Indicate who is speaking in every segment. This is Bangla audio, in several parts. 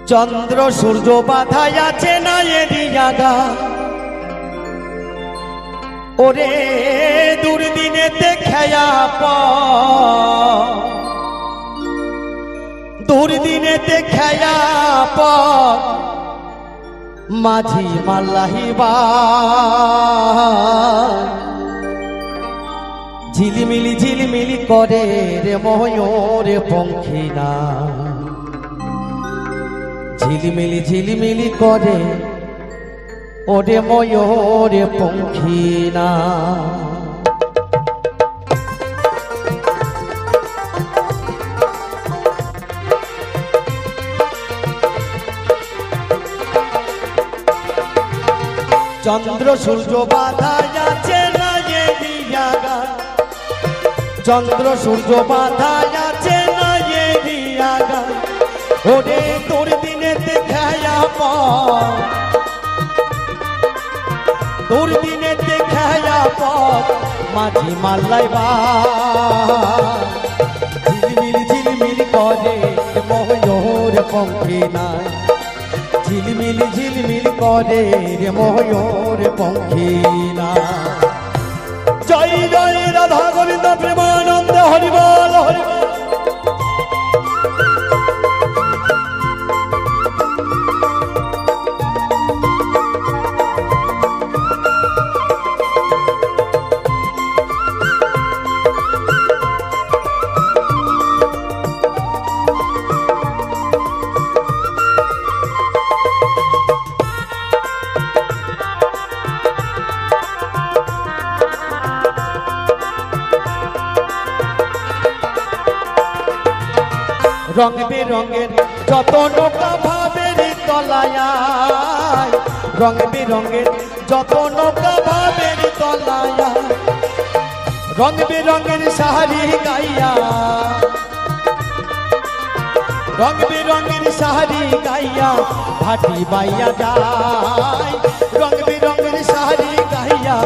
Speaker 1: চন্দ্র সূর্য বাধাই আছে না এরিয়াগা ওরে দুর্দিনেতে খেয়া দুর্দিনেতে খেয়া মাঝি মাল্লাহিবা ঝিলিমিলি ঝিলিমিলি করে রে ময়ূর পঙ্খিনা ঝিলিমিলি ঝিলিমিলি করে ওরে ময়ূর পঙ্খিনা চন্দ্র সূর্য বাধা আছে না এরিয়াগা চন্দ্র সূর্য বাধা আছে না এরিয়াগা ওরে তোর দিনেতে খেয়া তোর দিনেতে খেয়া মাঝি মাল্লাইবা ঝিলমিলি ঝিলমিলি করে ময়ূর পঙ্খিনা ঝিলমিলি ঝিলমিলি করে রে ময়ূর পঙ্খিনা জয় জয় রাধা গোবিন্দ প্রেমানন্দ হরিবল হরিবল রং বেরঙের যত নৌকা ভাবের তলায় রং বেরঙের যত নৌকা ভাবের তলায় রং বেরঙের শাড়ি গাইয়া রং বেরঙের শাড়ি গাইয়া ভাটি বাইয়া যায় রং বেরঙের শাড়ি গাইয়া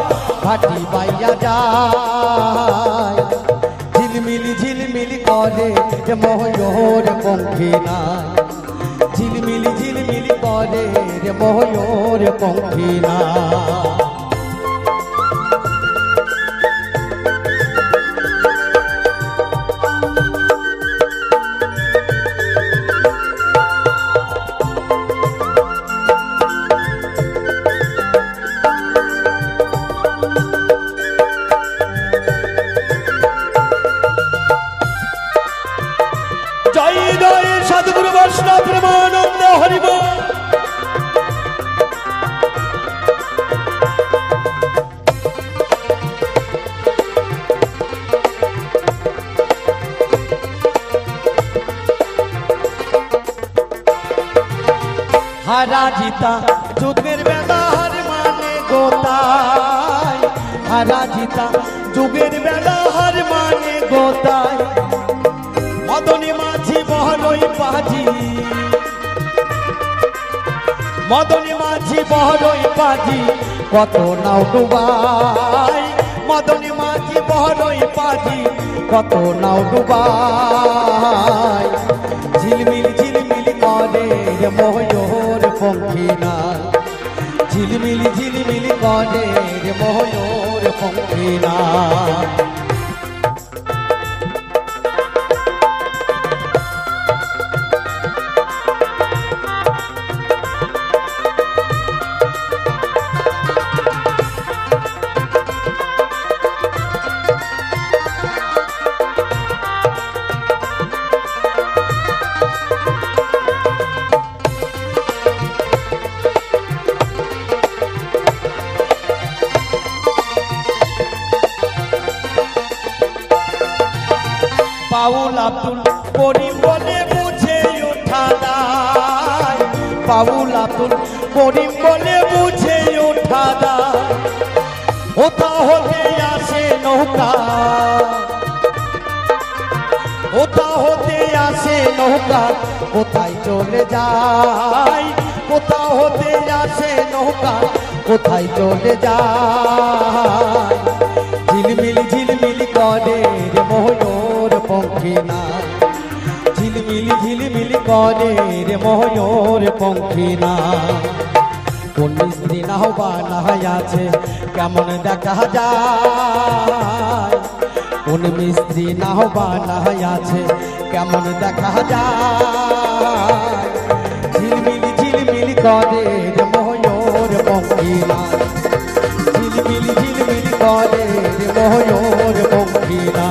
Speaker 1: ভাটি বাইয়া যায় ঝিলমিলি ঝিলমিলি করে ময়ূর পঙ্খিনা ঝিলমিলি ঝিলমিলি করে ময়ূর পঙ্খিনা জয় জয় সদ্গুরু বৈষ্ণব প্রেমানন্দ হরিবল হারা জিতা যুগের বেলা হার মানে গোতায় হারা জিতা যুগের বেলা হার মানে গোতায় মদনী মাঝি বহরই পাজি মদনী মাঝি বহরই পাজি কত নাও ডুবাই মদনী মাঝি বহরই পাজি কত নাও ডুবাই ঝিলমিলি ঝিলমিলি করে ময়ূর পঙ্খিনা ঝিলমিলি ঝিলমিলি করে ময়ূর পঙ্খিনা বাউল আব্দুল করিম বলে বুঝে ওঠা দায় বাউল আব্দুল করিম বলে বুঝে ওঠা দায় ওটা হতে আসে নৌকা ওটা হতে আসে নৌকা কোথায় চলে যায় কোথা হতে আসে নৌকা কোথায় চলে যায় ঝিলমিলি ঝিলমিলি করে রে ময়ূর পঙ্খিনা ঝিলমিলি ঝিলমিলি করে রে ময়ূর পঙ্খী না কোন মিস্ত্রি নাও বানায় আছে কেমন দেখা যায় কোন মিস্ত্রি নাও বানায় আছে কেমন দেখা যায় ঝিলমিল ঝিলমিল করে রে ময়ূর পঙ্খী না ঝিলমিল ঝিলমিল করে রে ময়ূর পঙ্খী না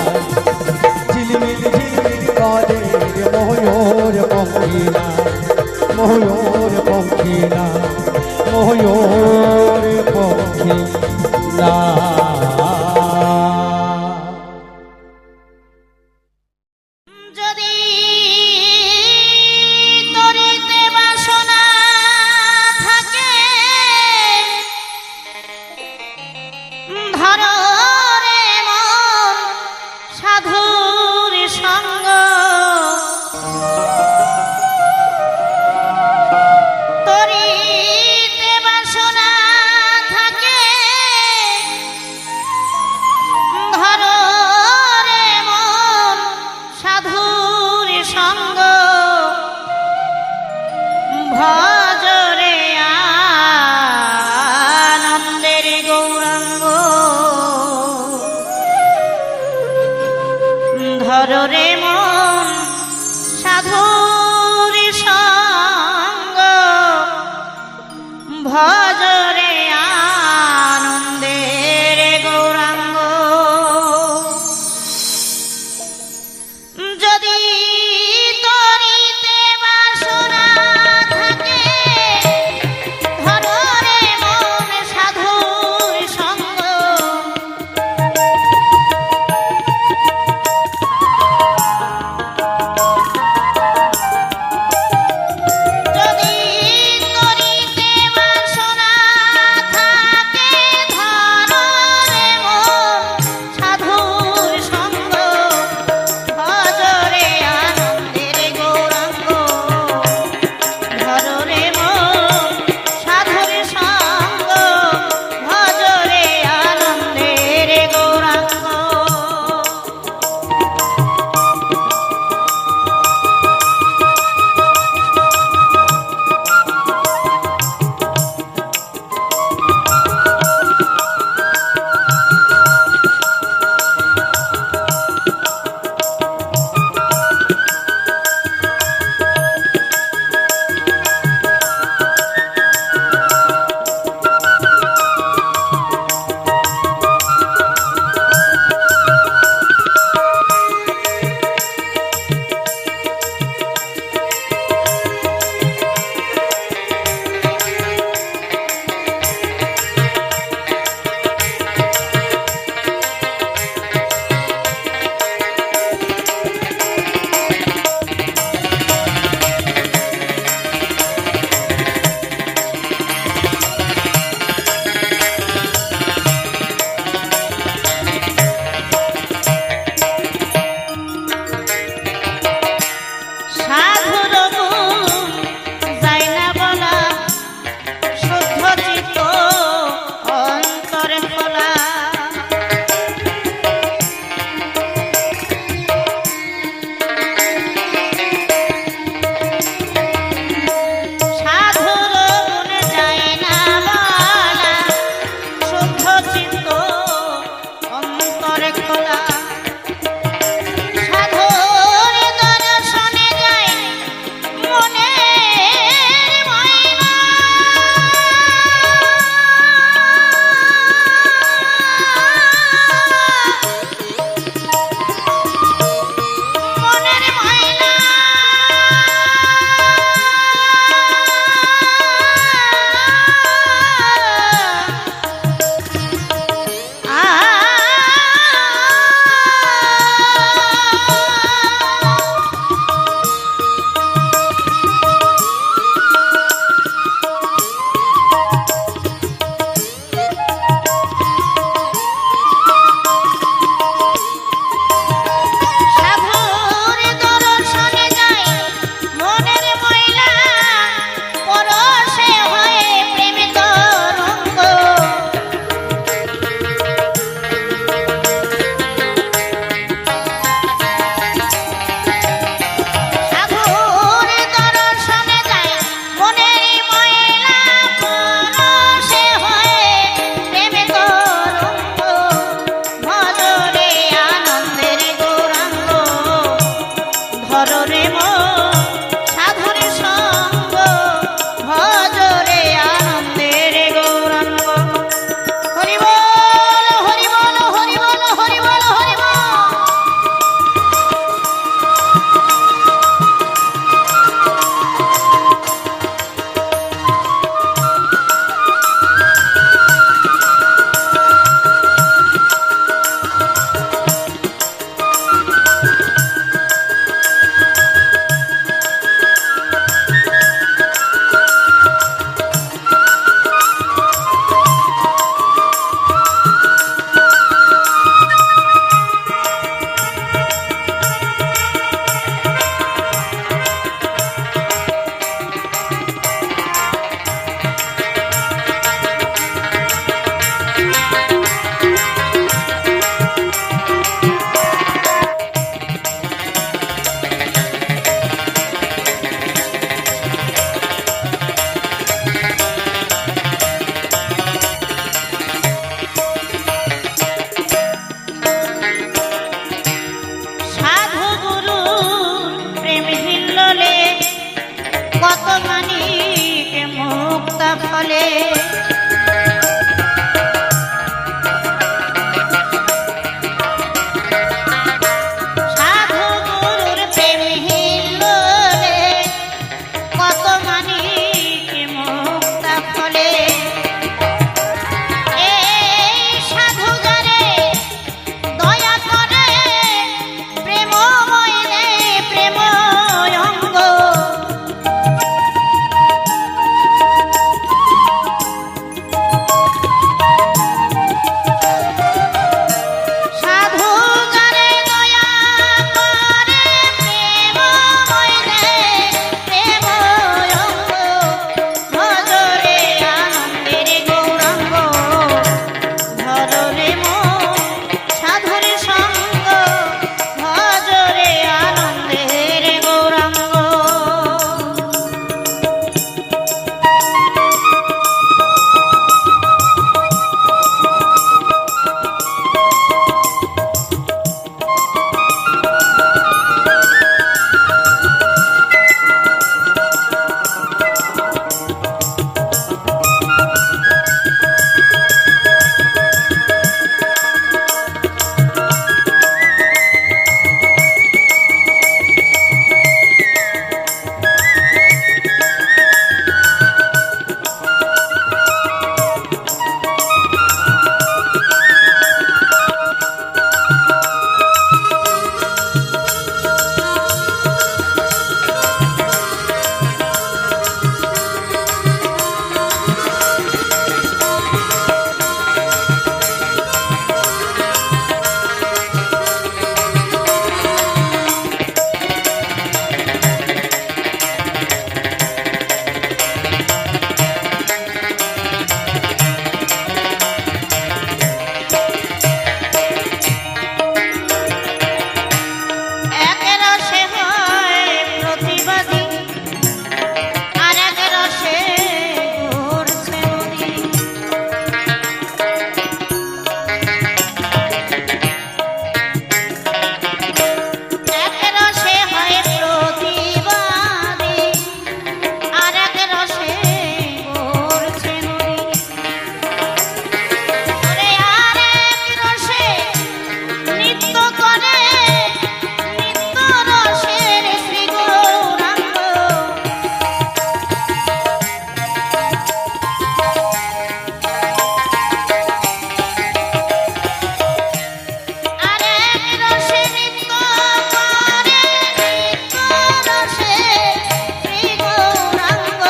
Speaker 1: ঝিলমিল ঝিলমিল করে রে ময়ূর পঙ্খী না ময়ূর পঙ্খী না ময়ূর পঙ্খী না
Speaker 2: যদি তরিতে বাসনা থাকে ধরো রে মন সাধুর সঙ্গ তরিতে বাসনা থাকে ফলে সাধু গুরুর প্রেম হিল্লোলে কত মানিক মুক্তা ফলে এই সাধু যারে দয়া করে প্রেমময় রে প্রেময় অঙ্গ সাধু যারে দয়া করে প্রেমময় রে প্রেময় অঙ্গ ভজরে আনন্দের গৌরাঙ্গ ধররে মন সাধুর সঙ্গ ভজরে আনন্দের গৌরাঙ্গ এক রসে হয় প্রতিবাদী আর এক রসে ঘুরছে নদী এক রসে হয় প্রতিবাদী আর এক রসে ঘুরছে নদী ওরে আর এক রসে নৃত্য করে নিত্য রসের শ্রী গৌরাঙ্গ আর এক রসে নৃত্য করে নিত্য রসের শ্রী গৌরাঙ্গ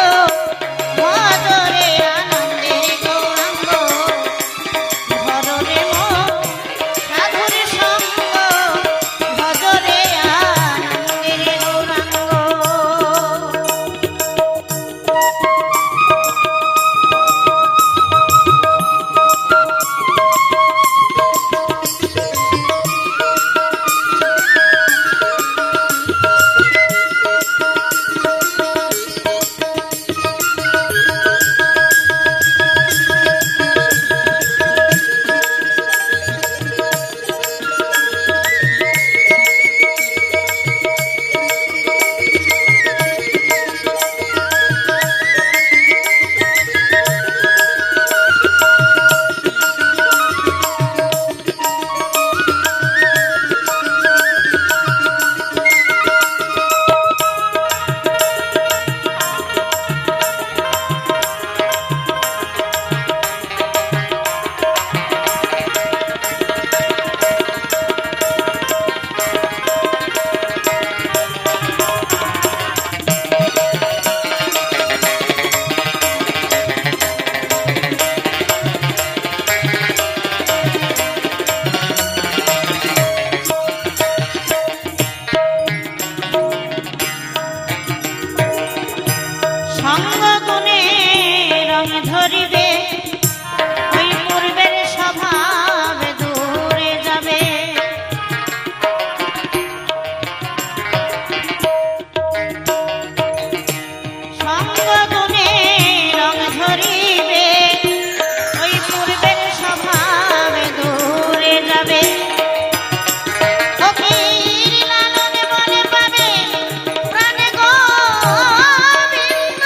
Speaker 2: ভজরে আনন্দের গৌরাঙ্গ ধররে মন সাধুর সঙ্গ ভজরে আনন্দের গৌরাঙ্গ সঙ্গ গুণে রং ধরিবে ওই পূর্বের স্বভাব দূরে যাবে সঙ্গ গুণে রং ধরিবে ওই পূর্বের স্বভাব দূরে যাবে ফকির লালন বলে পাবে প্রাণে গোবিন্দ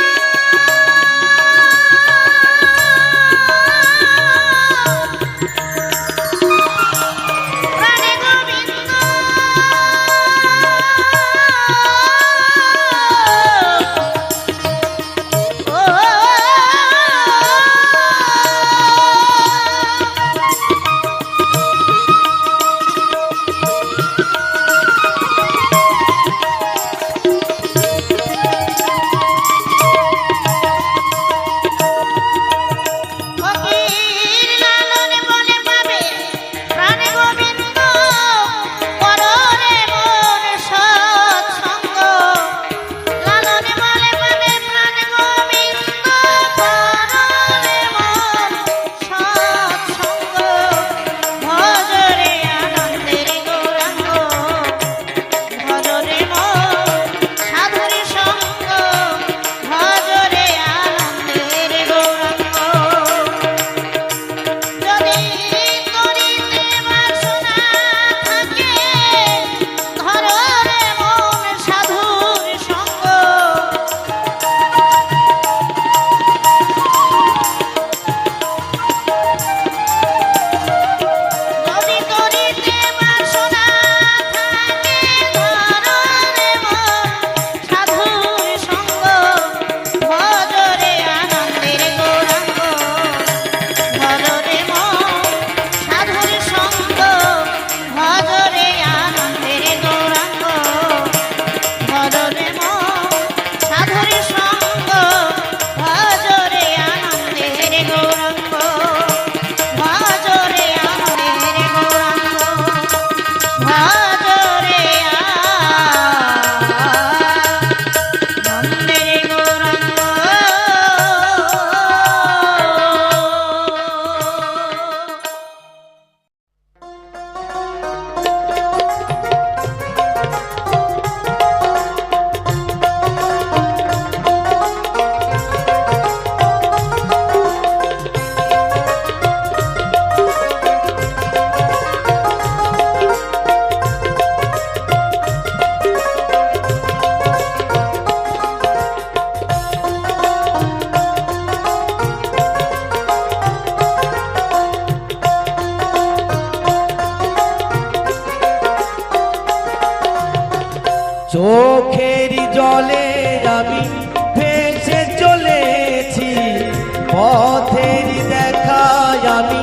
Speaker 1: পথের দেখায় আমি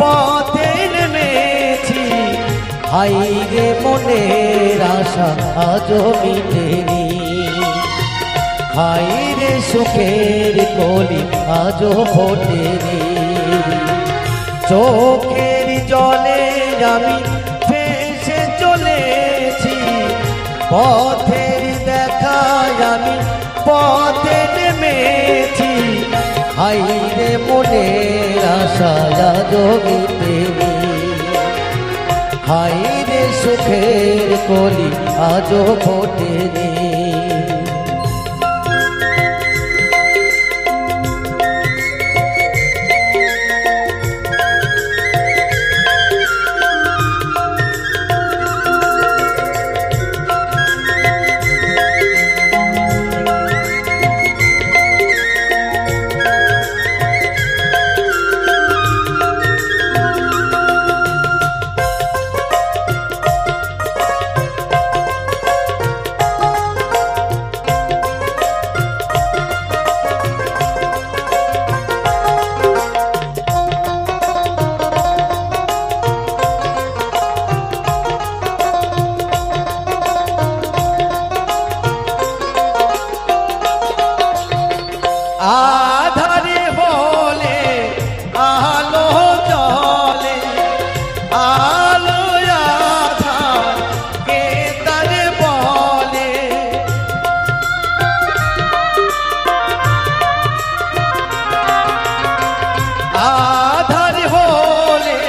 Speaker 1: পথে নেমেছি, হাই রে মনের আশা আজও মিটেনি, হাই রে সুখের কলি আজও ফোটেনি। চোখের জলে আমি ভেসে চলেছি, পথের দেখায় আমি পথে নেমেছি, হাই রে মনের আশা আজও মিটেনি, হাই রে সুখের কলি আজও ফোটেনি। আধারে হলে আলো জ্বলে, আলো আধার কে তারে বলে, আধার হলে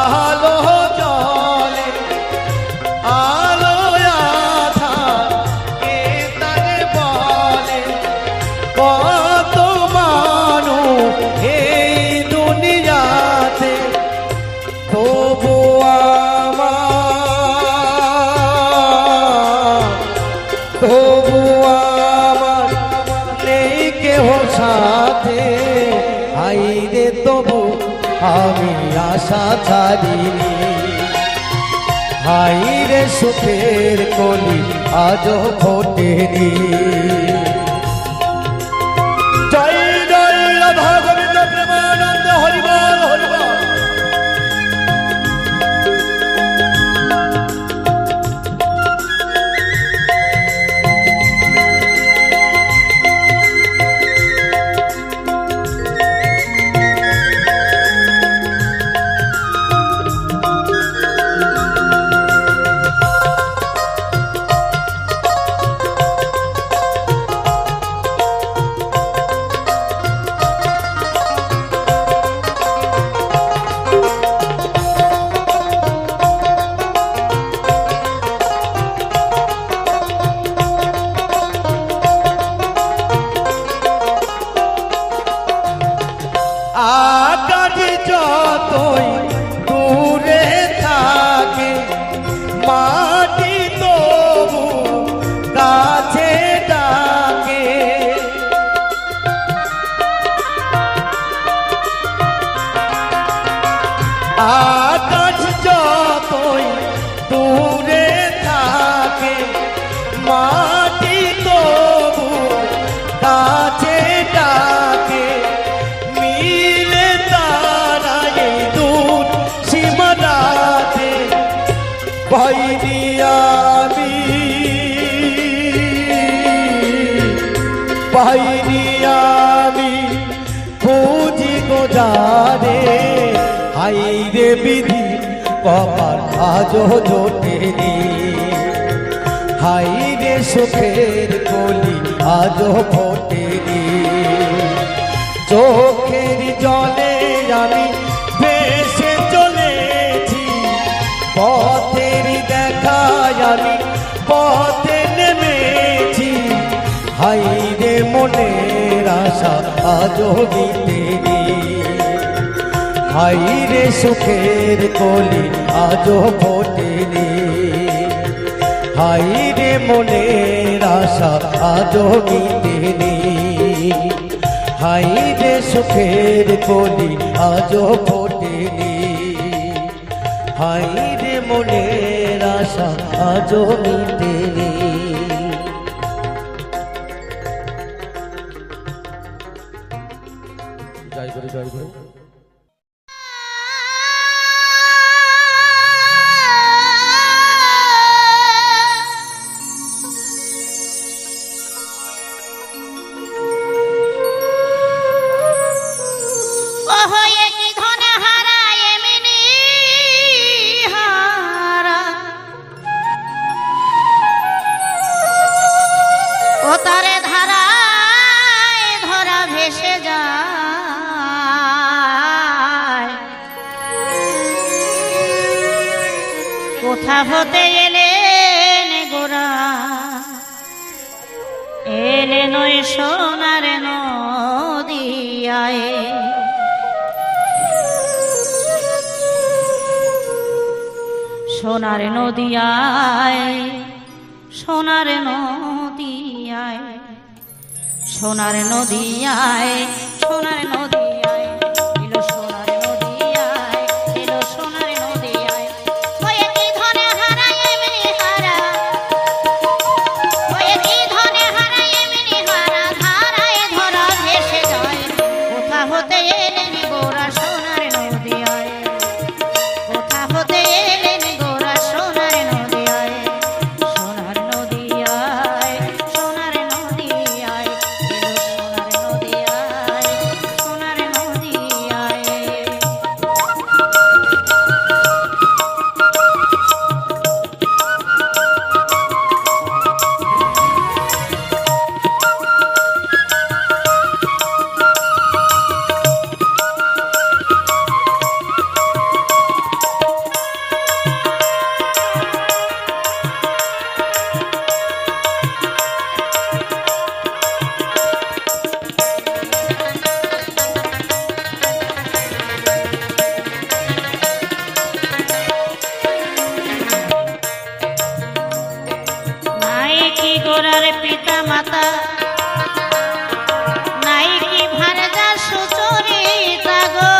Speaker 1: আলো জ্বলে, আলো আধার কে তারে বলে। কত মানুষ এই দুনিয়াতে, তবু আমার নেই কেহ সাথে, হাই রে তবু আমি আশা ছাড়িনি, হাই রে সুখের কলি আজও ফোটেনি। জয় জয় রাধা গোবিন্দ প্রেমানন্দ হরিবল হরিবল। আকাশ যতই দূরে থাকে, মাটি তবু কাছে ডাকে, আকাশ যতই দূরে থাকে, মাটি তবু কাছে ডাকে, মিলে তারা এই দূর সীমানাতে, পাইনি আমি, পাইনি আমি খুঁজি গোজারে, হাই রে বিধি কপাল আজও জোটেনি, হাই রে সুখের কলি আজও ফোটেনি। চোখের জলে আমি ভেসে চলেছি, পথের দেখায় আমি পথে নেমেছি, হাই রে মনের আশা আজও মিটেনি, হাই রে সুখের কলি আজও ফোটেনি, হাই রে মনের আশা আজও মিটেনি, হাই রে সুখের কলি আজও ফোটেনি, হাই রে মনের আশা আজও মিটেনি। জয় গুরু জয় গুরু।
Speaker 2: কোথা হতে এলেন গোরা, এলেন ওই সোনার নদিয়ায়। সোনার নদিয়ায়, সোনার নদিয়ায়, সোনার নদিয়ায়, সোনার নদিয়ায়, এলো সোনার নদিয়ায়, এলো সোনার নদিয়ায়। হয়ে কি ধনে হারায় এমনি হারা, হয়ে কি ধনে হারায় এমনি হারা, ধারায় ধরা ভেসে যায়। কোথা হতে এলেন গোরা সোনার নদিয়ায়, কোথা হতে এলেন গোরা সোনার নদিয়ায়। সোনার নদিয়ায়, সোনার নদিয়ায়, এলো সোনার নদিয়ায়, সোনার নদিয়ায়। নাই কি গোরার পিতা মাতা, নাই কি ভারজা সুচরিতা গো,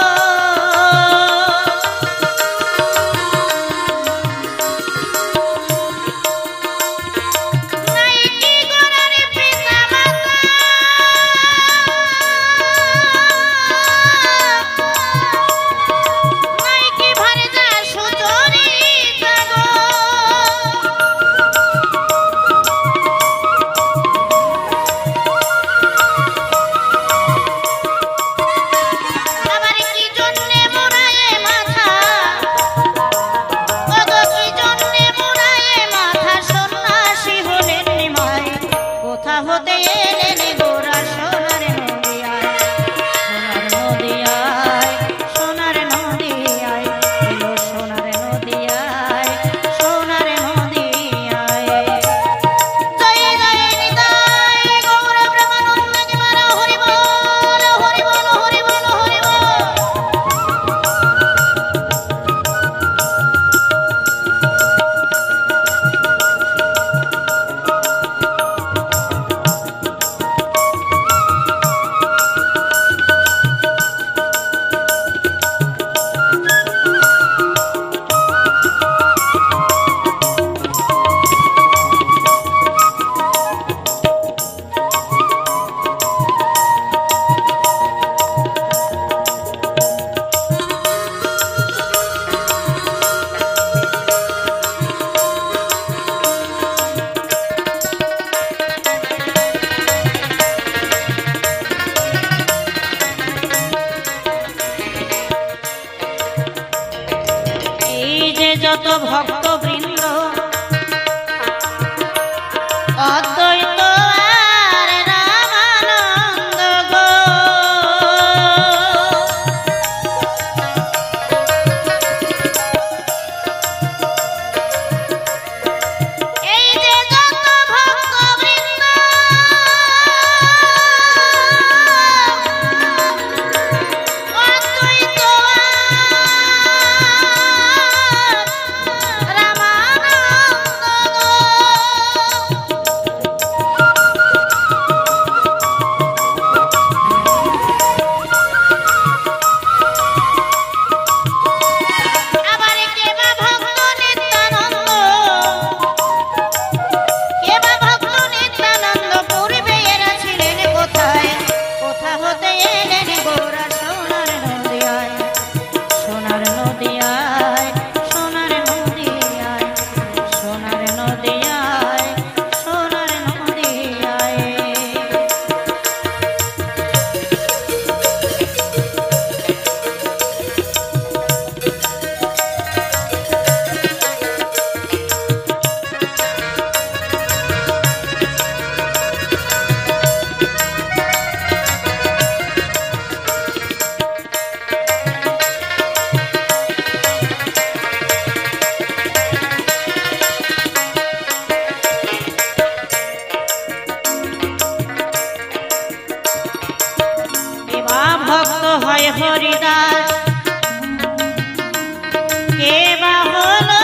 Speaker 2: নাই কি গোরার পিতা মাতা, নাই কি ভারজা সুচরিতা গো। আবার কি জন্যে মোরায়ে মাথা, ওগো কি জন্যে মোরায়ে মাথা, সন্ন্যাসী হলেন নিমাই। কোথা হতে এলেন গোরা সোনার নদিয়ায়, সোনার নদিয়ায়, সোনার নদিয়ায়, এলো সোনার নদিয়ায়, সোনার নদিয়ায়। জয় জয় নিতাই গৌর ব্রহ্মানন্দ জীবন হরি বল, হরি বল, হরি বল, হরি বল। এই যে যত ভক্তবৃন্দ অদ্বৈত আর রামানন্দ গো, এই যে যত ভক্তবৃন্দ অদ্বৈত আর হয় হরিদাস কে বা হলো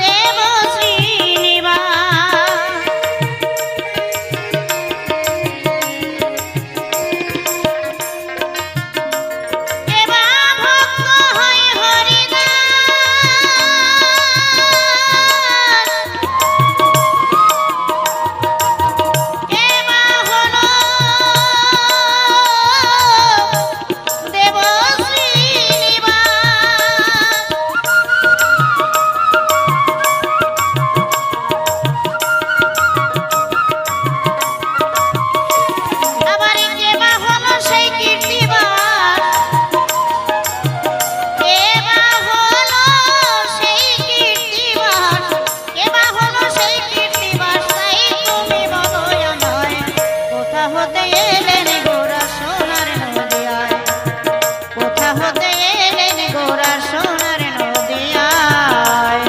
Speaker 2: দেব শ্রীনিবাস কে বা ভক্ত হয় হরিদাস কে বা হলো দেব শ্রীনিবাস আবার কে বা হলো সেই কীর্তিবাস কে বা হলো সেই কীর্তিবাস কে বা হলো সেই কীর্তিবাস তাই তুমি বলো আমায় কোথা হতে এলেন গোরা সোনার নদিয়ায় কোথা হতে এলেন গোরা সোনার নদিয়ায়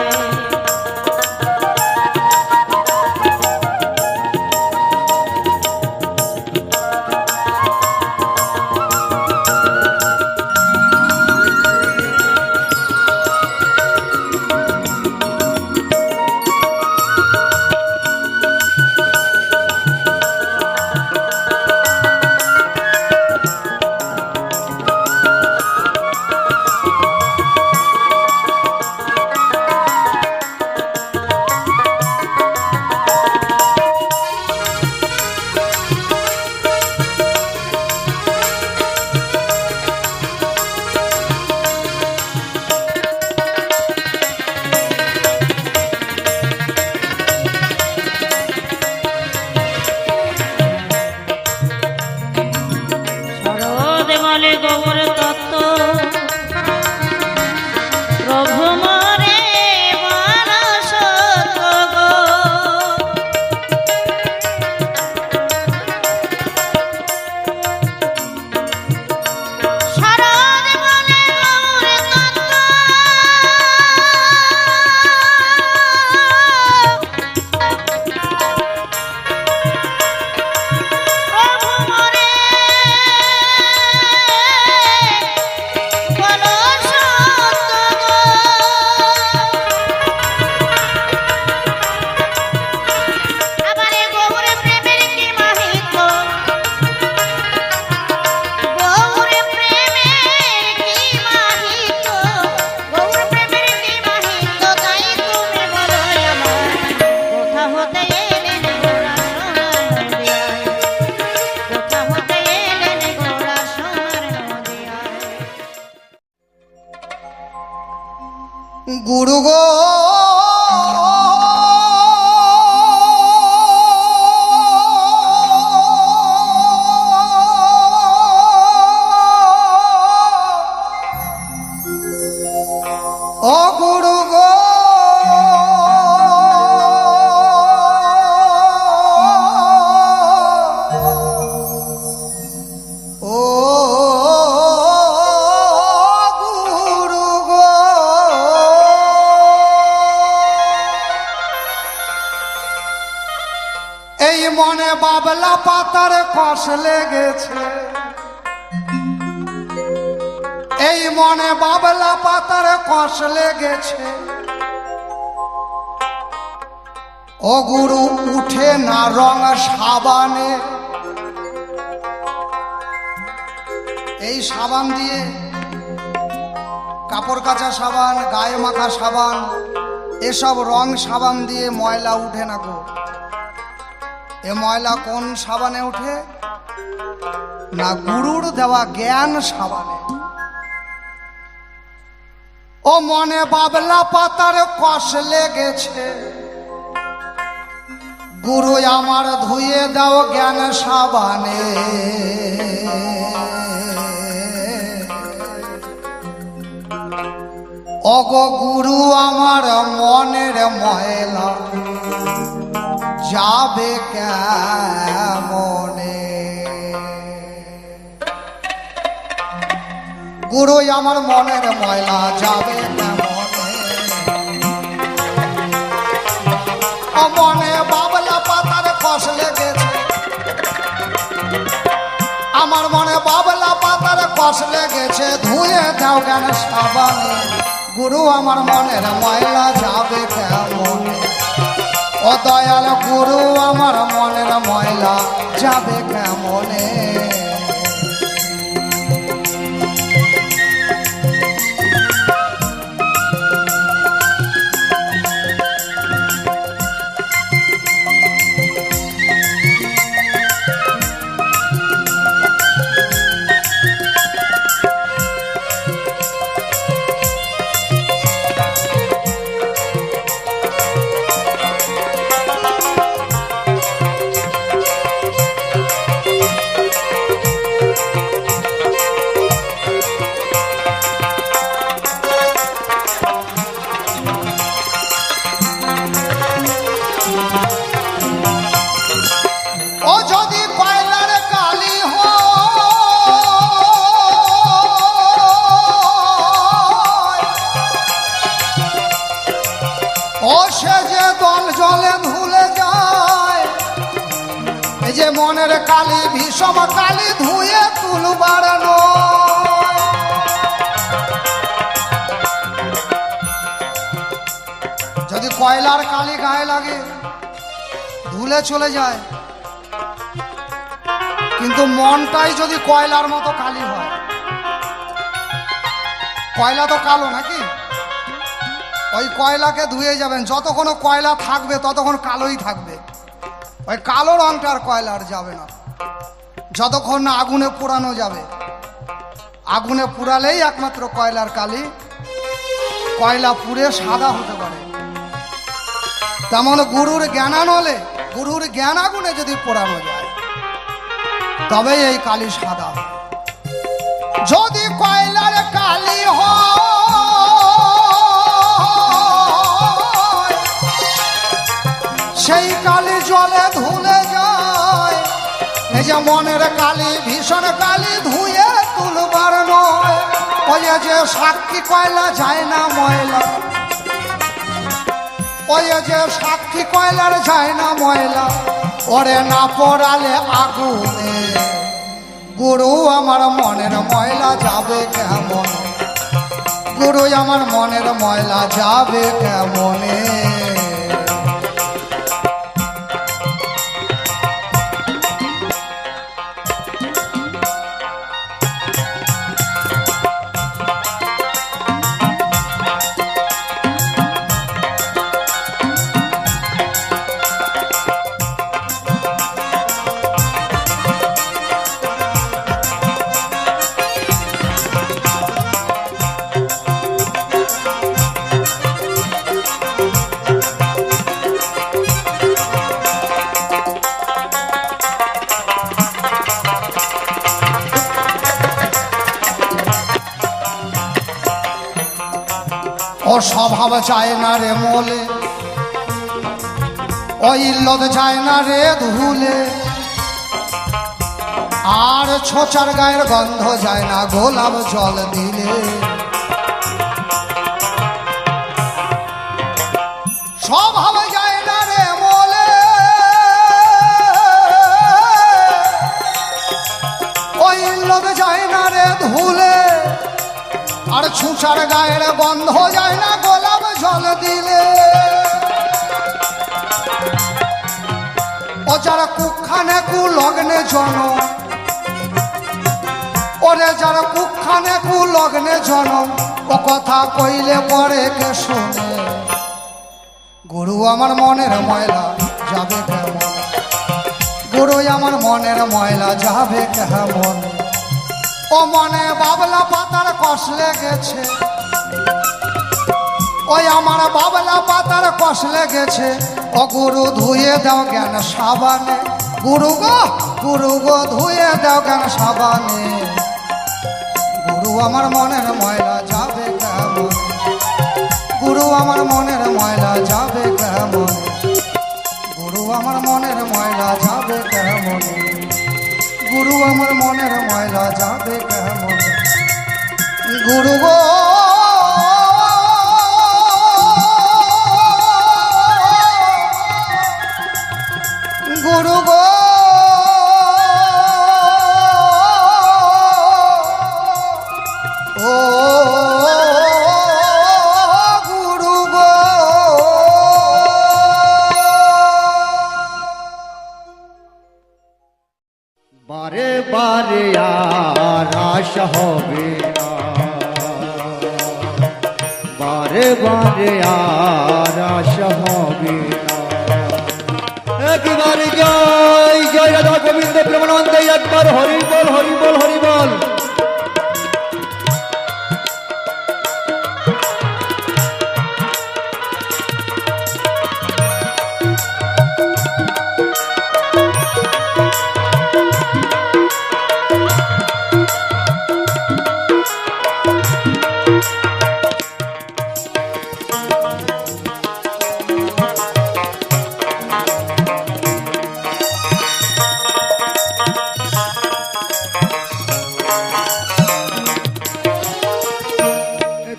Speaker 2: শরৎ বলে গৌর তত্ত্ব প্রভু মরে বল সত্য গো শরৎ বলে গৌর তত্ত্ব প্রভু মরে বলো সত্য গো আবারে গৌর প্রেমের কি মাহিত্য গৌর প্রেমের কি মাহিত্য গৌর প্রেমের কি মাহিত্য তাই তুমি বলো আমায় কোথা হতে এলেন গোরা সোনার নদিয়ায় কোথা হতে এলেন গোরা সোনার নদিয়ায়
Speaker 1: গুরু গো ও গুরু গো ও গুরু গো এই মনে বাবলা পাতার কষ লেগেছে এই মনে বাবলা পাতার কষ লেগেছে ও গুরু উঠে না রং সাবানে এই সাবান দিয়ে কাপড় কাচা সাবান গায়ে মাখা সাবান এসব রং সাবান দিয়ে ময়লা উঠে না গো এ ময়লা কোন সাবানে উঠে না গুরুর দেওয়া জ্ঞান সাবানে ও মনে বাবলা পাতার কষ লেগেছে গুরু আমার ধুয়ে দাও জ্ঞান সাবানে অগো গুরু আমার মনের ময়লা যাবে কেমনে গুরু আমার মনের ময়লা যাবে কেমনে মনে বাবলা পাতার কষ লেগেছে আমার মনে বাবলা পাতার কষ লেগেছে ধুয়ে দাও কেন সাবানে গুরু আমার মনের ময়লা যাবে কেমনে ও দয়াল গুরু আমার মনের ময়লা যাবে কেমনে যে মনের কালি ভীষণ কালি ধুয়ে তুলবার যদি কয়লার কালি গায়ে লাগে ধুলে চলে যায় কিন্তু মনটাই যদি কয়লার মতো কালি হয় কয়লা তো কালো নাকি ওই কয়লাকে ধুয়ে যাবেন যতক্ষণ কয়লা থাকবে ততক্ষণ কালোই থাকবে ওই কালো রংটা আর কয়লার যাবে না যতক্ষণ না আগুনে পোড়ানো যাবে আগুনে পুড়ালেই একমাত্র কয়লার কালি কয়লা পুড়ে সাদা হতে পারে তেমন গুরুর জ্ঞানানলে গুরুর জ্ঞান আগুনে যদি পোড়ানো যায় তবেই এই কালি সাদা যদি কয়লার কালি হয় সেই কালি জলে ধুলে যায় এই যে মনের কালি ভীষণ কালি ধুয়ে তুলবার নয় ওই যে সাক্ষী কয়লা যায় না ময়লা ওই যে সাক্ষী কয়লার যায় না ময়লা ওরে না পড়ালে আগুনে গুরু আমার মনের ময়লা যাবে কেমন গুরু আমার মনের ময়লা যাবে কেমনে ও স্বভাব চায় না রে মোলে ও ইল্লত চায় না রে ধুলে আর ছোচার গায়ের গন্ধ যায় না গোলাপ জল দিলে স্বভাব যায় না রে মোলে ও ইল্লত যায় না রে ধুলে আর ছুঁচার গায়ের গন্ধ যায় না গোলাপ জল দিলে ও যারা কুখানে কু লগ্নে জন ওরে যারা কুখানে কু লগ্নে জন ও কথা কইলে পরে কে শোনে গুরু আমার মনের ময়লা যাবে কেমন গুরু আমার মনের ময়লা যাবে কেমন ও মনে বাবলা পাতার কষ লেগেছে ওই আমার বাবলা পাতার কষ লেগেছে ও গুরু ধুয়ে দাও জ্ঞান সাবানে গুরু গো ধুয়ে দাও জ্ঞান সাবানে গুরু আমার মনের ময়লা যাবে কেমন গুরু আমার মনের ময়লা যাবে কেমন গুরু আমার মনের ময়লা যাবে কেমন গুরু আমার মনের ময়লা যাবে কেমন গুরু গো গুরু গো
Speaker 3: বারে বারে আর আশা হবে না, বারে বারে আর আশা হবে না। একবারে জয় জয় রাধা গোবিন্দ প্রেমানন্দে, একবার হরি বল হরি বল হরি বল।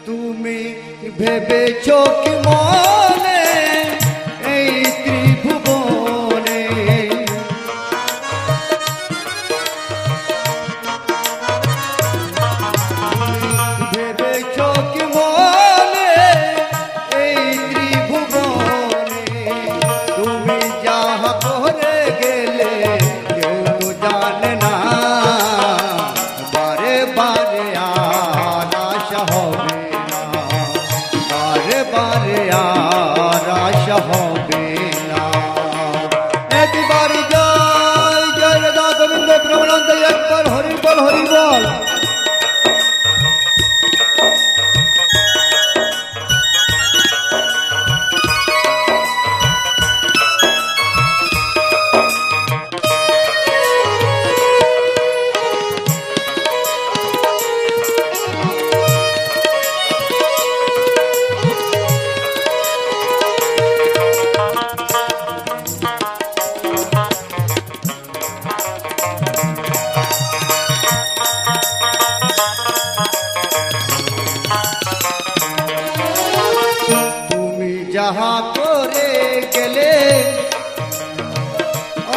Speaker 3: তুমি ভেবেছ কি মনে এই ত্রিভুবনে, ভেবেছ কি মনে এই ত্রিভুবনে, তুমি যাহা করে গেলে কেউ তো জানে না, বারে বারে আর আশা হবে না, বারে বারে আর আশা হবে না। একবার জয় জয় রাধা গোবিন্দ প্রেমানন্দে, একবার হরি বল হরি বল। তুমি যাহা করে গেলে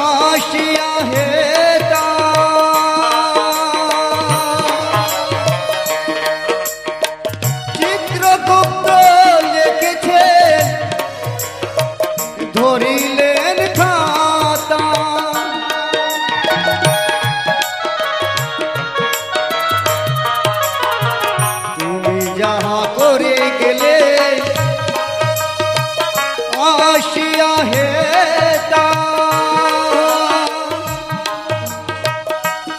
Speaker 3: আসিয়া হেতা, চিত্রগুপ্ত লিখেছে ধরিলেন খাতা, তুমি যাহা করে গেলে আসিয়া হেতা,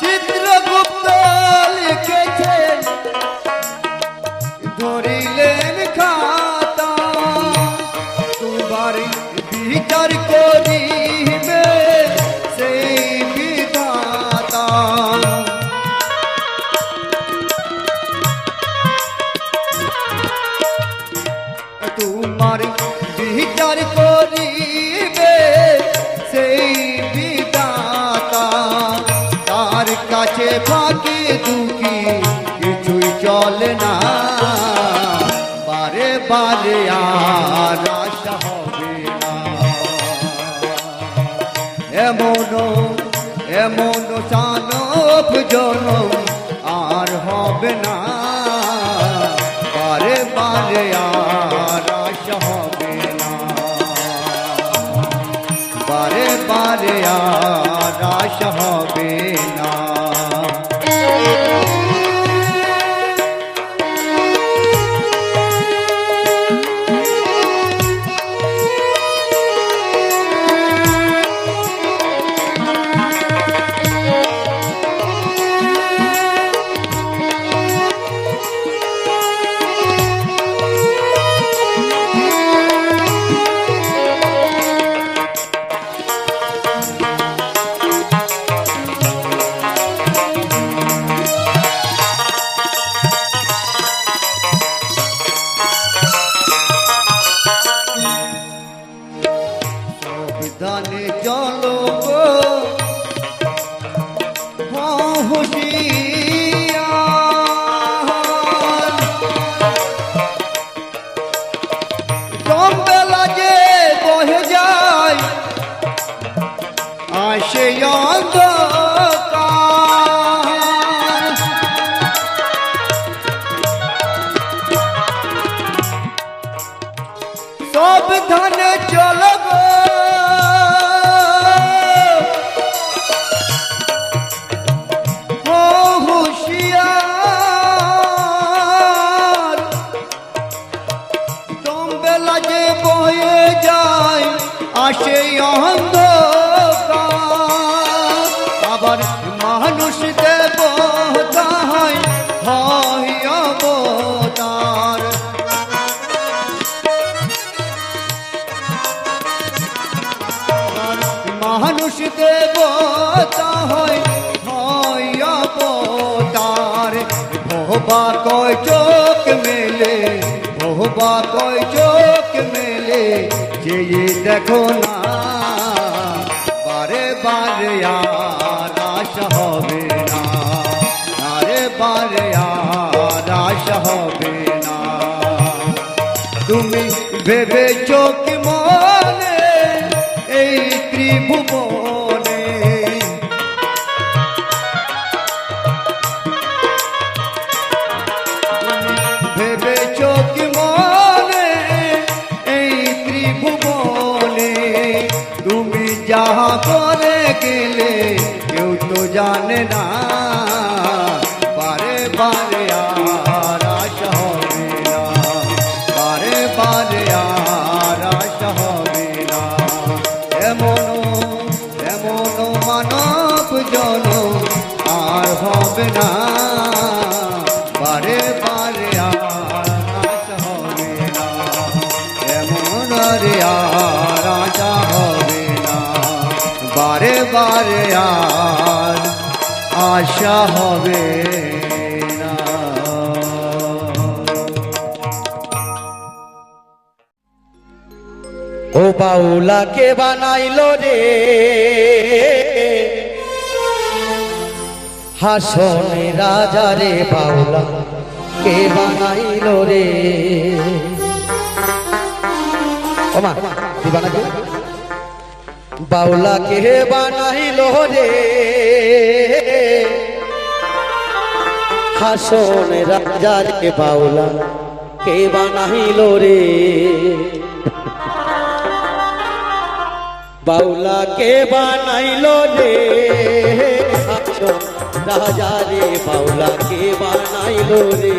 Speaker 3: চিত্রগুপ্ত লিখেছে ধরিলেন খাতা, তোমার বিচার করিবে সেই বিধাতা, তোমার বিচার করিবে সেই বিধাতা, তার কাছে ফাঁকি দুঃখী কিছুই চলে না, বারে বারে আর আশা হবে না, এমন এমন সানব জনম আর হবে না, বারে বারে আর আশা হবে না, বারে বারে আর আশা হবে না। সাবধানে চলো গো হুঁশিয়ার, জমবেলা যে বহে যায় আসে অন্ধকার, সাবধানে চলো গো অন্ধকার, আবার মানুষ দেবতা হয় হয় অবতার। মানুষ দেবতা হয় হয় অবতার। ভোবা কয় চোখ মেলে, ভোবা কয় চোখ মেলে, যে দেখো না বারে বারে আর আশা হবে না, বারে বারে আর আশা হবে না। তুমি ভেবেছো কি মনে এই ত্রিভুবনে, ভেবেছো কি মনে এই ত্রিভুবনে, তুমি যাহা করে গেলে কেউ তো জানে না, বারে বারে আর আশা হবে না, বারে বারে আর আশা হবে না। এমন এমন মানব জনম আর হবে না, বারে বারে আর আশা হবে না, এমন রে আর আশা হবে না, বারে বারে আর আশা হবে না।
Speaker 4: ও বাউলা কে বানাইলো রে, হাসনে রাজা রে, বাউলা কে বানাইলো রে। ওমা তুই বানাকে, বাউলা কে বানাইলো রে, হাসনে রাজা রে, বাউলা কে বানাইলো রে। বাউলা কে বানাইলো রে, হাসন রাজা রে, বাউলা কে বানাইলো রে,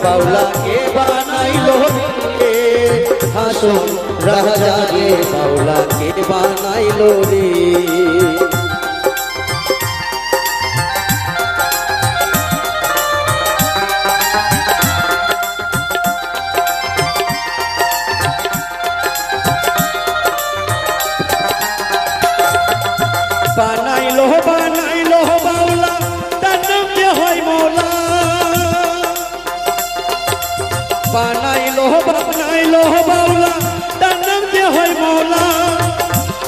Speaker 4: বাউলা কে বানাইলো রে, হাসন রাজা রে, বাউলা কে বানাইলো রে। বানাইলো বানাইলো বাউলা, তার নাম যে হয় মৌলা। বানাইলো বানাইলো বাউলা, তার নাম যে হয় মৌলা।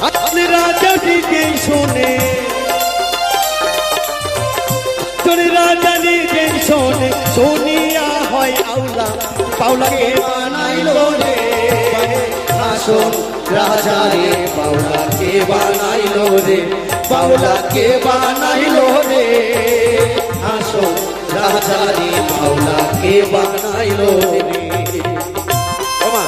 Speaker 4: আপনি রাজা নিজে শোনে, তোর রাজা নিজে শোনে, শুনিয়া হয় আউলা। বাউলাকে বানাইলো রে, হাসন রাজা রে, বাউলা কে বানাইলো রে, বাউলা কে বানাইলো রে, হাসন রাজা রে, বাউলা কে বানাইলো রে। ওমা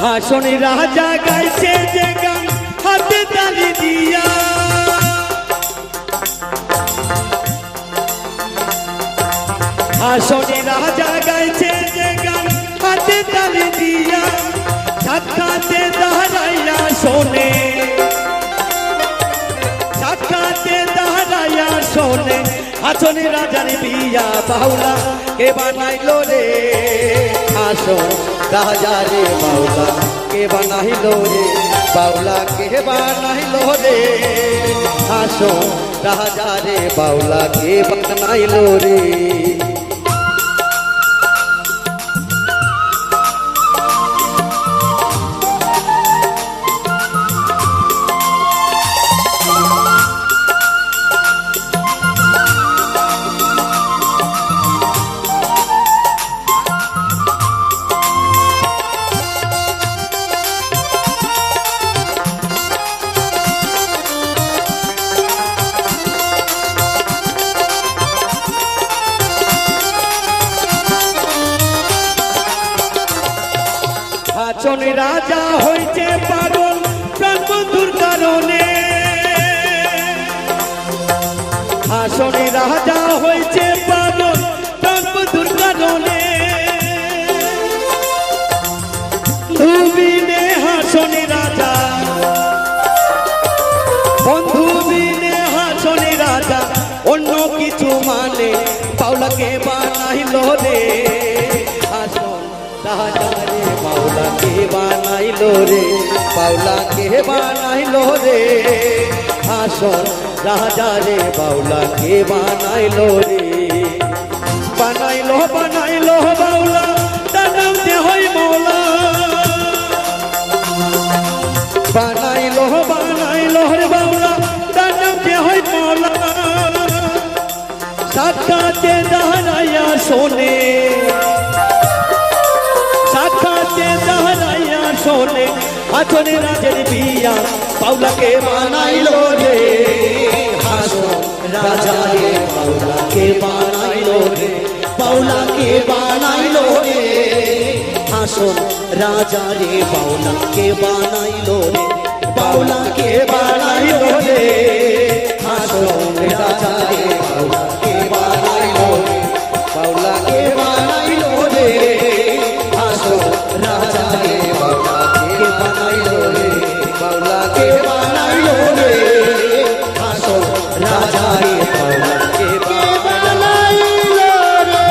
Speaker 4: হাসনে রাজা গাইছে যে গান, হাতে তালি দিয়া। হাসনে রাজা গাইছে যে গান, হাতে তালি দিয়া। সাক্ষাতে দাঁড়াইয়া শোনে, সাক্ষাতে দাঁড়াইয়া শোনে, হাসনে রাজার বিয়া। বাউলা কে বানাইলো রে, হাসন রাজা রে, বাউলা কে বানাইলো রে, বাউলা কে বানাইলো রে, হাসন রাজা রে, বাউলা কে বানাইলো রে। আসলে রাজা হয়েছে পাগল প্রাণ বন্ধুর কারণে আসলে রাজা হয়েছে পাগল প্রাণ বন্ধুর কারণে বিনে হাসনে রাজা বন্ধু বিনে হাসনে রাজা অন্য কিছু মানে পাওলাকে বানাইলো রে হাসন রাজা রে পাওলাকে বানাইলো রে পাওলাকে বানাইলো রে হাসন রাজা রে পাওলাকে বানাইলো রে বানাইলো বানাইলো বাউলা তার নাম যে হয় মৌলা বানাইলো বানাইলো রে বাউলা তার নাম যে হয় মৌলা সাক্ষাতে দাঁড়াইয়া শোনে সাক্ষাতে দাঁড়াইয়া শোনে আসনে রাজের বিয়া পাওলাকে বানাইলো রে হাসন রাজা রে পাওলাকে বানাইলো রে পাওলাকে বানাইলো রে হাসন রাজা রে পাওলাকে বানাইলো রে পাওলাকে বানাইলো রে হাসন রাজা রে পাওলাকে বানাইলো রে পাওলাকে বানাইলো রে হাসন রাজা রে পাওলাকে বানাইলো রে পাওলাকে বানাইলো রে হাসন রাজা রে পাওলাকে বানাইলো রে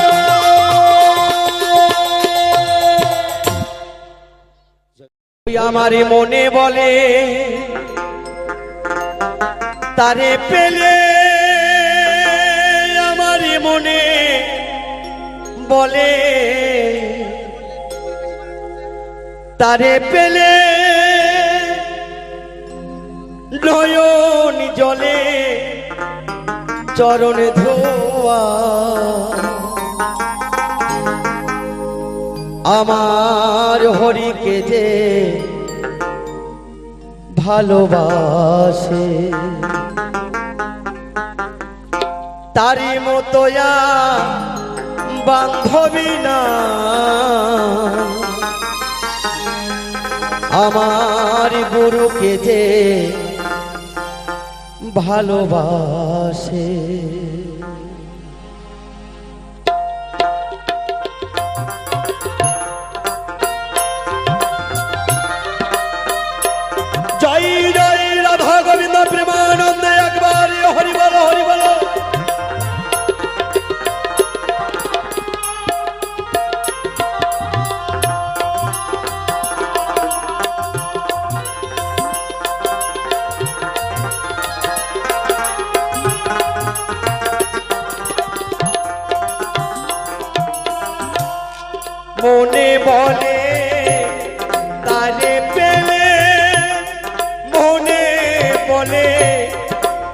Speaker 4: আমারি মনে বলে তারে পেলে আমারি মনে বলে তারে পেলে নয়ন জলে চরণ ধোয়া আমার হরিকে যে ভালোবাসে তারি মতোয়া বান্ধবী না আমার গুরুকে যে ভালোবাসে জয় জয় রাধা গোবিন্দ প্রেমানন্দে একবার হরি বলো হরি বলো মনে বলে তারে পেলে মনে বলে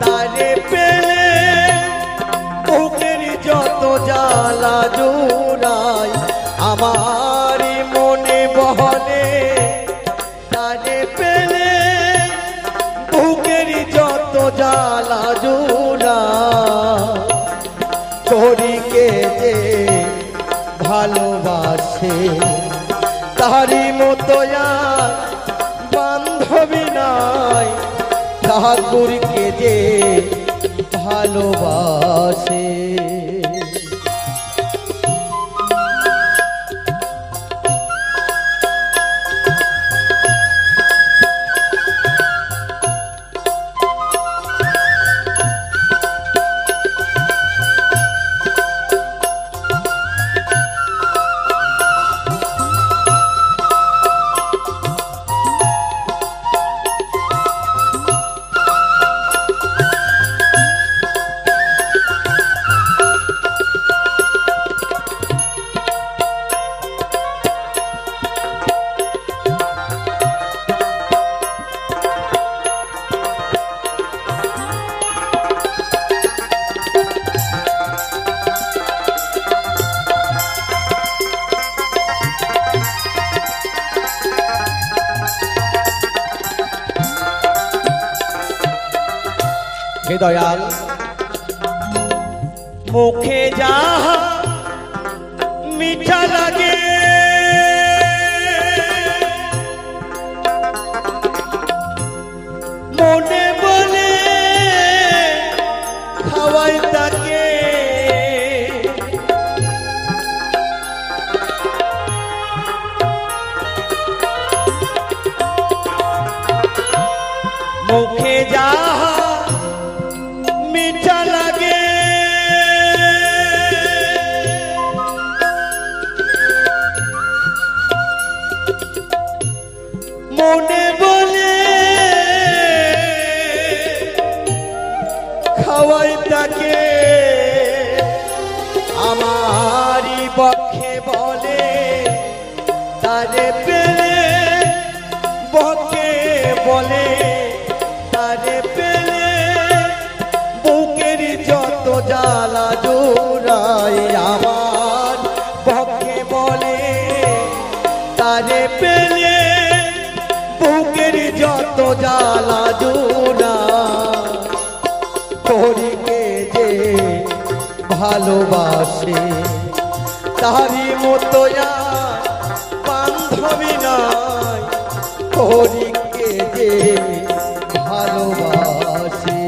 Speaker 4: তারে পেলে বুকের যত জ্বালা জোড়াই আমার মনে বলে তারে পেলে বুকের যত জ্বালা জোড়াই তোরিকে যে ভালোবাসে তাহারি মতো আর বান্ধবী নাই ঠাকুরকে যে ভালোবাসে হে দয়াল মুখে যাহা মিঠা লাগে মনে বলে খাওয়াই তাকে, মুখে যাহা মিঠা লাগে মনে বলে খাওয়াই তাকে, আমারই পক্ষে বলে তারে পেলে, বকে বলে তারে পেলে, বুকের যত জ্বালা জোড়াই আমার পক্ষে বলে তারে পেলে, বুকের যত জ্বালা জোড়া, তোরিকে যে ভালোবাসে তারি মতো আর বান্ধবী নাই, তোরিকে যে ভালোবাসে।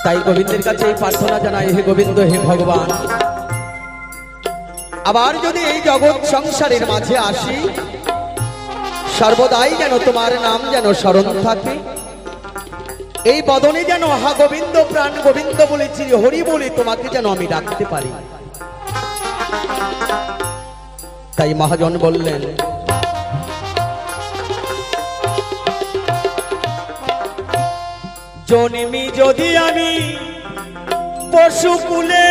Speaker 4: তাই গোবিন্দের কাছে এই প্রার্থনা জানাই, হে গোবিন্দ, হে ভগবান, আবার যদি এই জগৎ সংসারের মাঝে আসি, সর্বদাই যেন তোমার নাম যেন স্মরণ থাকে, এই বদনে যেন হা গোবিন্দ, প্রাণ গোবিন্দ বলেছি, হরি বলে তোমাকে যেন আমি ডাকতে পারি। তাই মহাজন বললেন, জন্মি যদি আমি পশুকুলে,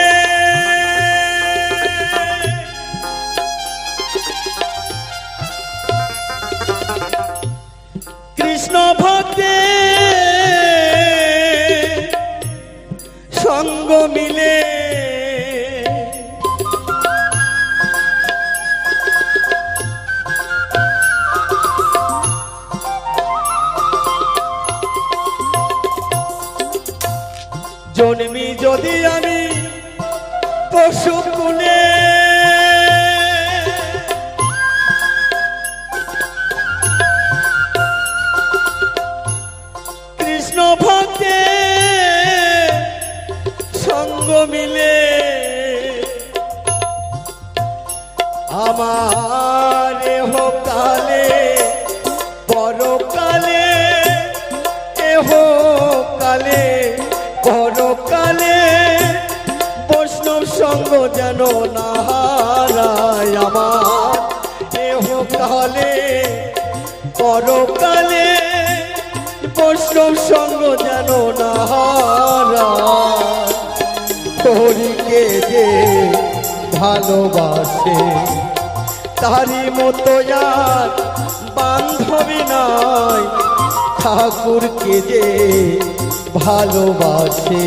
Speaker 4: কৃষ্ণ ভক্তে সঙ্গ মিলে, জন্মি যদি আমি পশুকুলে, কৃষ্ণ ভক্তে সঙ্গ মিলে, আমার এহ কালে পরকালে, এহ কালে পরকালে বৈষ্ণব সঙ্গ যেন না হারায় আমার, এহ কালে পরকালে বৈষ্ণব সঙ্গ যেন না হারায়, তোরিকে যে ভালোবাসে তারি মতো আর বান্ধবী নাই, ঠাকুরকে যে ভালোবাসে।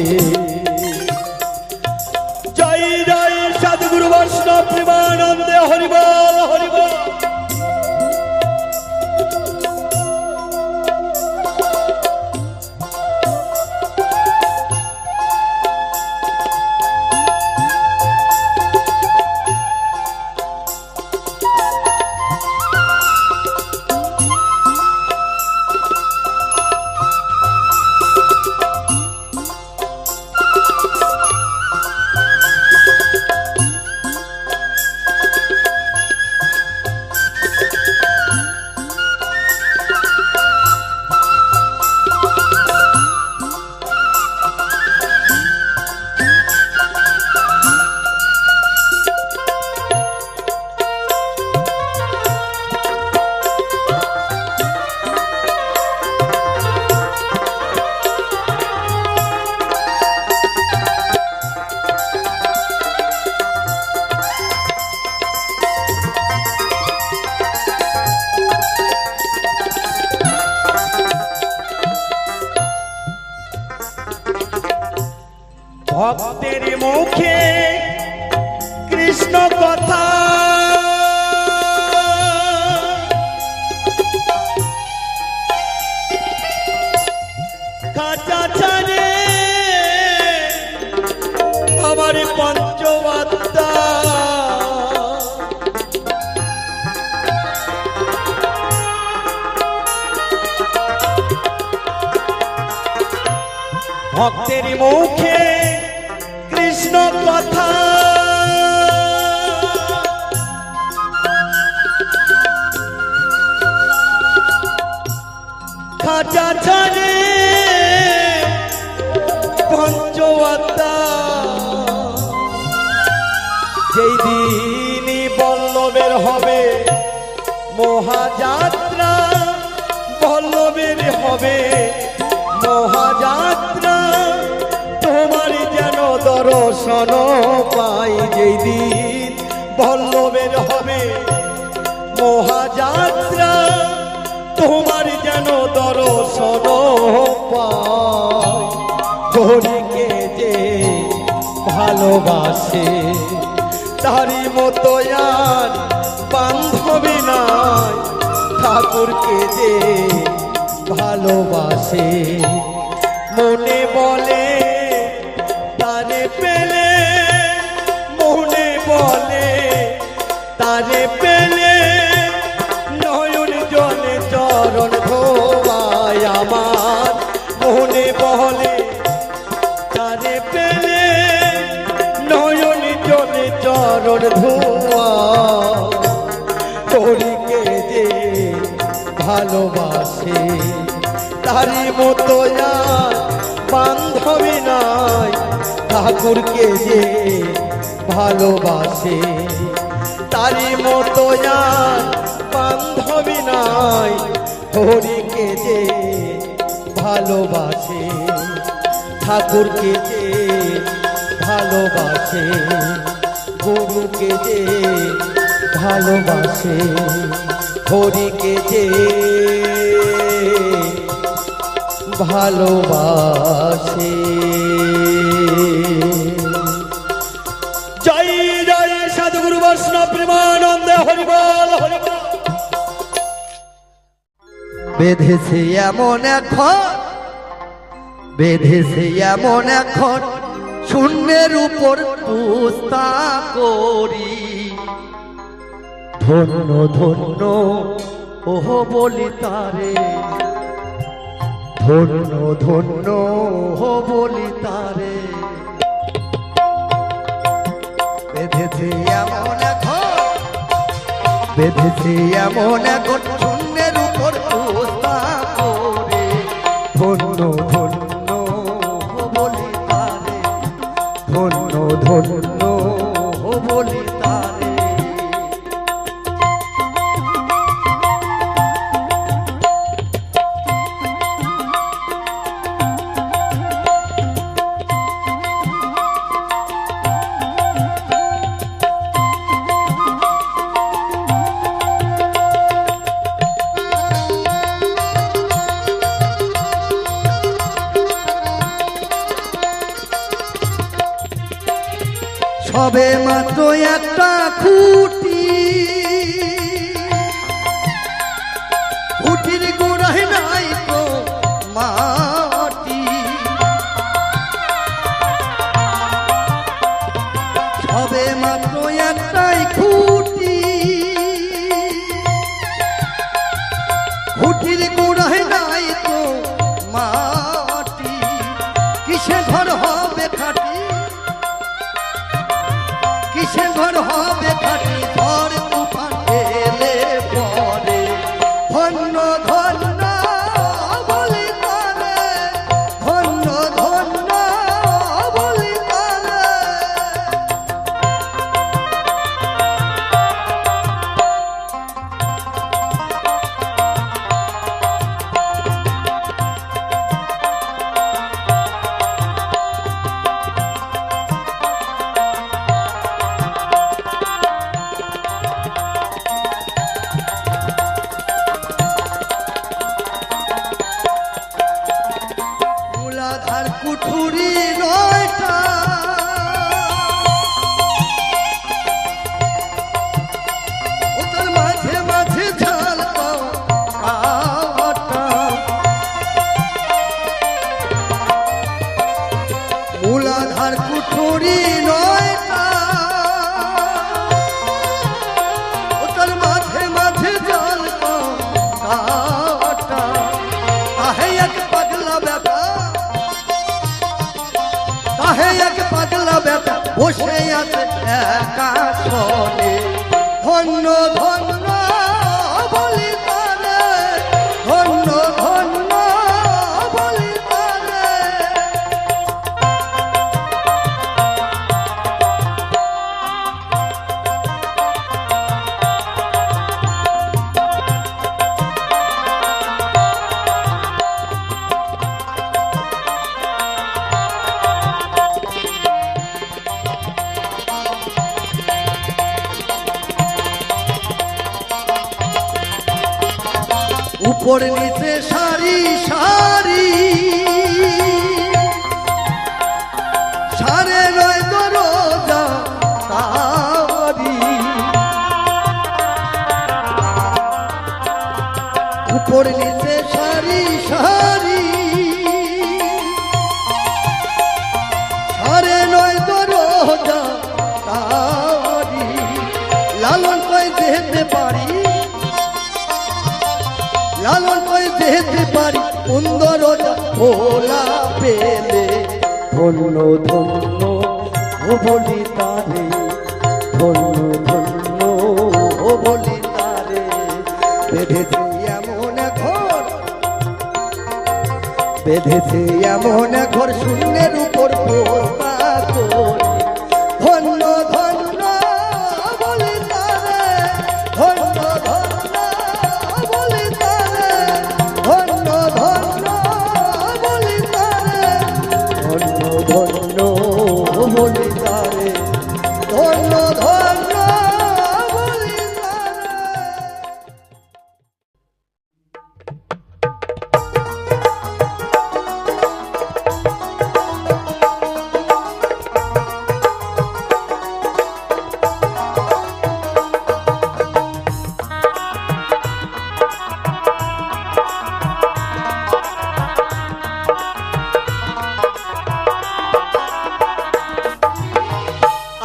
Speaker 4: জয় জয় সদ্গুরু বৈষ্ণব প্রেমানন্দে, হরিবল হরিবল। ভক্তের মুখে কৃষ্ণ কথা খাঁচা ছাড়ে আমার পঞ্চমাত্মা ভক্তের মুখে কৃষ্ণ কথা খাঁচা ছাড়ে পঞ্চমাত্মা যেই দিনই বল্লভের হবে মহাযাত্রা বল্লভের হবে মহাযাত্রা তোমার যেন দর্শন পাই যেই দিন বল্লভের হবে মহাযাত্রা তোমার যেন দর্শন পাই হরিকে যে ভালোবাসে তারই মতো আর বান্ধবী নাই ঠাকুরকে যে ভালোবাসে মনে বলে তারে পেলে মনে বলে তারে পেলে নয়ন জলে চরণ ধোয়ায় আমার মনে বলে তারে পেলে নয়ন জলে চরণ ধোয়া হরিকে যে ভালোবাসে তারই মতো আর বান্ধবী নাই ঠাকুরকে যে ভালোবাসে তারই মতো আর বান্ধবী নাই হরিকে যে ভালোবাসে ঠাকুরকে যে ভালোবাসে গুরুকে যে ভালোবাসে হরিকে যে ভালোবাসে জয় জয় সাধুগুরু বৈষ্ণব প্রেমানন্দে হরিবল হরিবল
Speaker 1: বেঁধেছে এমন এখন বেঁধেছে এমন এখন শূন্যের উপর পুস্তা করি ধন্য ধন্য ওহ বলি তারে ধন্য ধন্য ওহ বলি তারে বেঁধেছে এমন এখন বেঁধেছে এমন এখন শূন্যের উপর পুস্তা করে ধন্য ধন্য ওহ বলি তারে ধন্য ধন্য ওহ বলি তারে সবে মাত্র একটা খুঁটি খুঁটির গোড়ায় নাই তো মাটি সবে মাত্র একটাই খুঁটি খুঁটির গোড়ায় নাই তো মাটি কিসে ঘর হবে খাটি কিসে ঘর হবে খাটি ঘর তুফান এলে পরে ধন্য ধন্য বলি তারে ধন্য ধন্য বলি তারে আর কুঠুরি নয়টা ও তার মাঝে মাঝে জল কাটা তাহে এক পাগলা বেটা তাহে এক পাগলা বেটা বসে আছে একা শোনে ধন্য ধন্য বলি তারে ধন্য ধন্য বলি তারে উপর নিচে সারি সারি সারে নয় দরজা তারি উপর নিচে সারি সারি সারে নয় দরজা তারি লালন কই যেতে পারি লালন কই যেতে পারি সুন্দর ভোলা পেলে ধন্য ধন্য ও বলি তারে ধন্য ধন্য ও বলি তারে বেঁধেছে এমন ঘর বেঁধেছে এমন ঘর শূন্যের উপর পোস্তা করি ধন্য ধন্য বলি তারে ধন্য ধন্য বলি তারে ধন্য ধন্য বলি তারে ধন্য ধন্য বলি তারে ধন্য ধন্য বলি তারে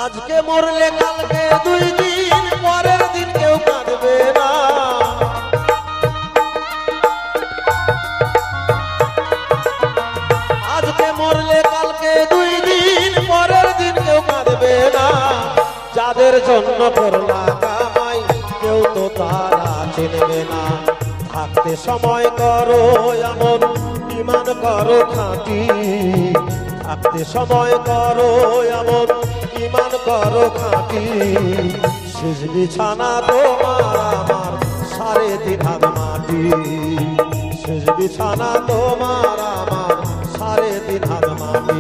Speaker 5: আজকে মরলে কালকে 2 দিন পরের দিন কেউ কাঁদবে না আজকে মরলে কালকে 2 দিন পরের দিন কেউ কাঁদবে না যাদের জন্য করলা কামাই কেউ তো তারা চিনবে না থাকতে সময় করো এমন ইমান করো খাঁটি থাকতে সময় করো এমন ইমান করো খাঁটি শেষ বিছানা তোমার আমার 3.5 হাত মাটি শেষ বিছানা তোমার আমার 3.5 হাত মাটি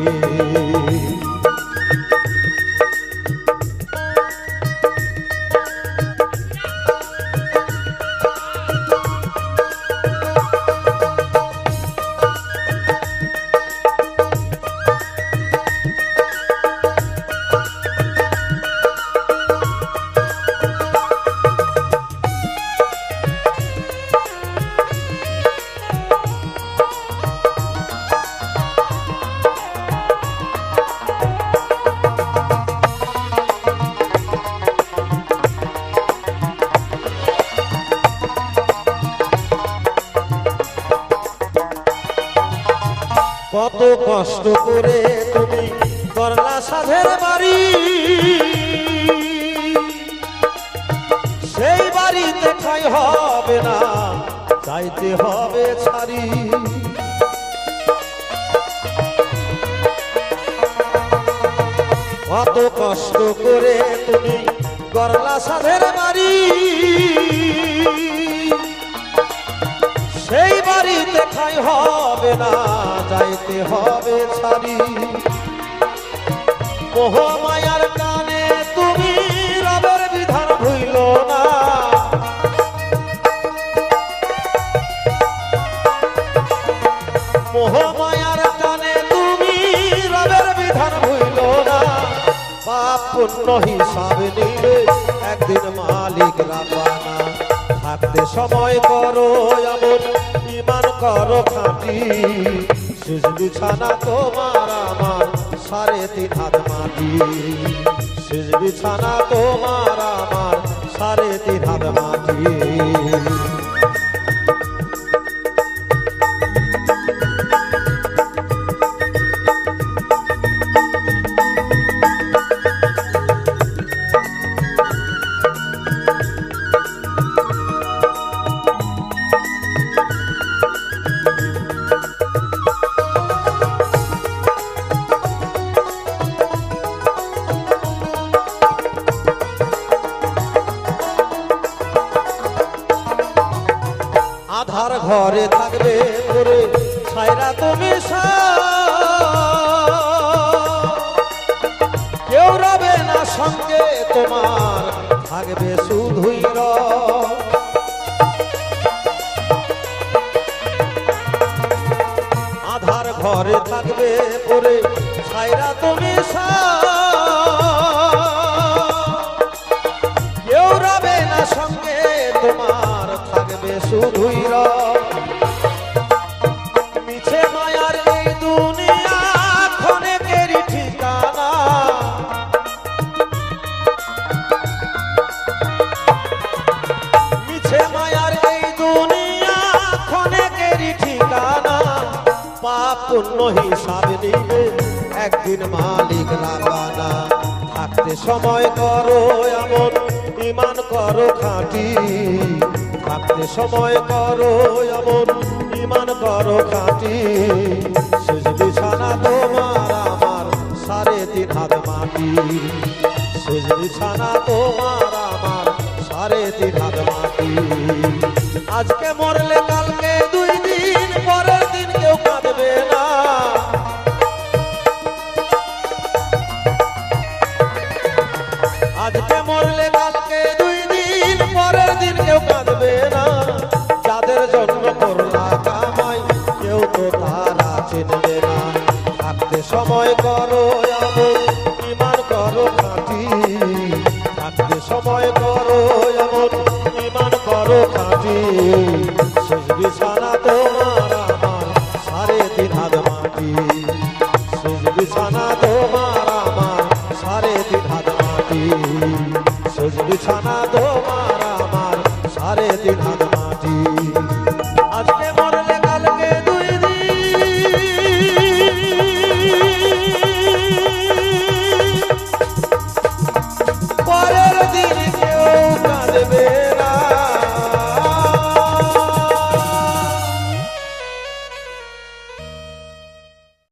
Speaker 5: কত কষ্ট করে তুমি করলা সাধের বাড়ি সেই বাড়িতে ঠাঁই হবে না চাইতে হবে ছাড়ি কত কষ্ট করে তুমি করলা সাধের বাড়ি সেই বাড়িতে ঠাঁই হবে না যাইতে হবে ছাড়ি মোহমায়ার কানে তুমি রবের বিধান ভুইল না মোহমায়ার কানে তুমি রবের বিধান ভুইল না পাপ পুণ্য হিসাব নিলে একদিন মালিক রাখবানা থাকতে সময় করো এমন ইমান করো খাঁটি শেষ বিছানা তোমার আমার 3.5 হাত মাটি শেষ বিছানা তোমার আমার 3.5 হাত মাটি আধার ঘরে থাকবে পরে ছাইরা তুমি কেউ রবে না সঙ্গে তোমার থাকবে শুধুই আধার ঘরে থাকবে পরে ছাইরা তুমি কেউ রবে না সঙ্গে তোমার থাকবে শুধুই মিছে মায়ার এই দুনিয়া ক্ষণেকেরই ঠিকানা মিছে মায়ার এই দুনিয়া ক্ষণেকেরই ঠিকানা পাপ পুণ্য হিসাব নিবে একদিন মালিক রাবানা থাকতে সময় করো এমন ঈমান করো খাঁটি থাকতে সময় করো এমন ঈমান করো খাঁটি শেষ বিছানা তোমার আমার 3.5 হাত মাটি শেষ বিছানা তোমার আমার 3.5 হাত মাটি আজকে মরলে কালকে 2 দিন পরের দিন কেউ কাঁদবে না আজকে মরলে কালকে 2 দিন পরের দিন কেউ কাঁদবে না যাদের জন্য করলা কামাই কেউ তো তারা চিনবে না থাকতে সময় করো এমন ঈমান করো খাঁটি থাকতে সময় করো এমন ঈমান করো খাঁটি শেষ বিছানা তোমার আমার 3.5 হাত মাটি শেষ বিছানা তোমার আমার 3.5 হাত মাটি শেষ বিছানা তোমার আমার 3.5 হাত মাটি আজকে মরলে কালকে 2 দিন পরের দিন কেউ কাঁদবে